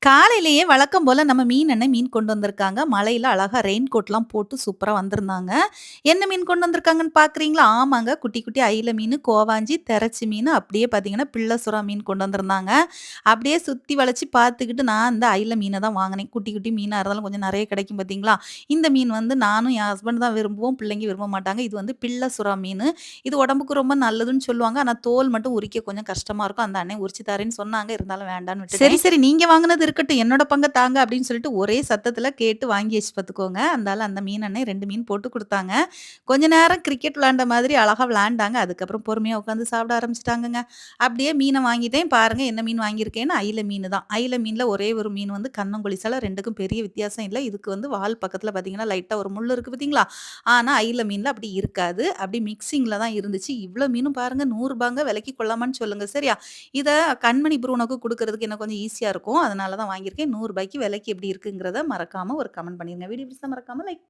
காலையிலேயே வழக்கம் போல நம்ம மீன் அண்ணன் மீன் கொண்டு வந்திருக்காங்க. மழையில அழகா ரெயின் கோட்லாம் போட்டு சூப்பரா வந்திருந்தாங்க. என்ன மீன் கொண்டு வந்திருக்காங்கன்னு பார்க்குறீங்களா? ஆமாங்க. குட்டி குட்டி அயில மீனு, கோவாஞ்சி, தெரச்சி மீனு, அப்படியே பார்த்தீங்கன்னா, பிள்ள சுறா மீன் கொண்டு வந்திருந்தாங்க. அப்படியே சுத்தி வளைச்சு பார்த்துக்கிட்டு நான் இந்த அயில மீன தான் வாங்கினேன். குட்டி குட்டி மீனா இருந்தாலும் கொஞ்சம் நெறைய கிடைக்கும் பார்த்தீங்களா? இந்த மீன் வந்து நானும் என் ஹஸ்பண்ட் தான் விரும்புவோம். பிள்ளைங்க விரும்ப மாட்டாங்க. இது வந்து பிள்ள சுறா மீனு. இது உடம்புக்கு ரொம்ப நல்லதுன்னு சொல்லுவாங்க. ஆனா தோல் மட்டும் உரிக்க கொஞ்சம் கஷ்டமா இருக்கும். அந்த அண்ணன் உரிச்சு தரேன்னு சொன்னாங்க. இருந்தாலும் வேண்டான்னு விட்டுட்டேன். சரி, சரி நீங்க வாங்குனது இருக்கட்டும். என்னோட பங்க தாங்க அப்படின்னு சொல்லிட்டு ஒரே சத்தத்துல கேட்டு வாங்கியாச்சு பார்த்துக்கோங்க. அந்த ஆளு அந்த மீன் அண்ணன் 2 மீன் போட்டு குடுத்தாங்க. கொஞ்ச நேரம் கிரிக்கெட் விளையாண்ட மாதிரி அழகா விளையாண்டாங்க. அதுக்கப்புறம் பொறுமையா உட்காந்து சாப்பிட ஆரம்பிச்சுட்டாங்கங்க. அப்படியே மீன வாங்கிட்டேன். பாருங்க என்ன மீன் வாங்கியிருக்கேன்னு அயில மீனு தான். அயில மீன்ல ஒரே ஒரு மீன் வந்து கண்ணங்குழி சல 2க்கும் பெரிய வித்தியாசம் இல்ல. இதுக்கு வந்து வால் பக்கத்துல பார்த்தீங்கன்னா, லைட்டா ஒரு முள்ளு இருக்கு பார்த்தீங்களா? ஆனா அயில மீன்ல அப்படி இருக்காது. அப்படி மிக்ஸிங்ல தான் இருந்துச்சு. இவ்ளோ மீனும் பாருங்க ரூ. 100 விலைக்கு கொள்ளாமான்னு சொல்லுங்க. சரியா? இத கண்மணி ப்ரூனோக்கு குடுக்குறதுக்கு எனக்கு கொஞ்சம் ஈஸியா இருக்கும். அதனால தான் வாங்கியிருக்கேன். ரூ. 100க்கு விலைக்கு எப்படி இருக்குங்கிறத மறக்காம ஒரு கமெண்ட் பண்ணிருங்க. வீடியோ பிடிச்சா மறக்காம லைக்